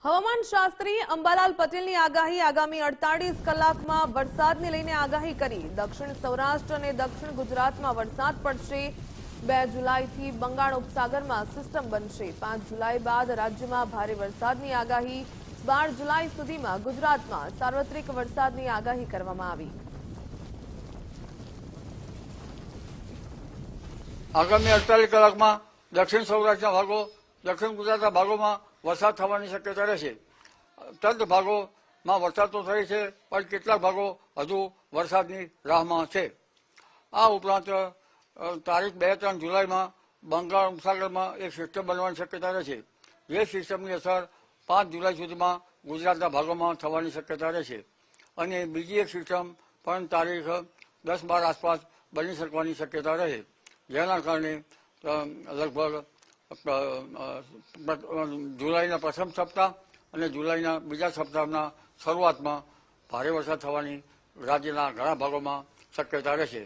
હવામાન શાસ્ત્રી અંબાલાલ પટેલની આગાહી આગામી 48 કલાકમાં વરસાદને લઈને આગાહી કરી। દક્ષિણ સૌરાષ્ટ્ર અને દક્ષિણ ગુજરાતમાં વરસાદ પડશે। 2 જુલાઈથી બંગાળ ઉપસાગરમાં સિસ્ટમ બનશે। 5 જુલાઈ બાદ રાજ્યમાં ભારે વરસાદની આગાહી। 12 જુલાઈ સુધીમાં ગુજરાતમાં સાર્વત્રિક વરસાદની આગાહી કરવામાં આવી। આગામી 48 કલાકમાં દક્ષિણ સૌરાષ્ટ્રના ભાગો, દક્ષિણ ગુજરાતના ભાગોમાં વરસાદ થવાની શક્યતા રહેશે। તદ ભાગોમાં વરસાદ તો થાય છે, પણ કેટલાક ભાગો હજુ વરસાદની રાહમાં છે। આ ઉપરાંત તારીખ 2-3 જુલાઈમાં બંગાળ ઉપસાગરમાં એક સિસ્ટમ બનવાની શક્યતા રહેશે। જે સિસ્ટમની અસર 5 જુલાઈ સુધીમાં ગુજરાતના ભાગોમાં થવાની શક્યતા રહેશે। અને બીજી એક સિસ્ટમ પણ તારીખ 10-12 આસપાસ બની શકવાની શક્યતા રહે, જેના કારણે લગભગ જુલાઈના પ્રથમ સપ્તાહ અને જુલાઈના બીજા સપ્તાહના શરૂઆતમાં ભારે વરસાદ થવાની રાજ્યના ઘણા ભાગોમાં શક્યતા રહેશે।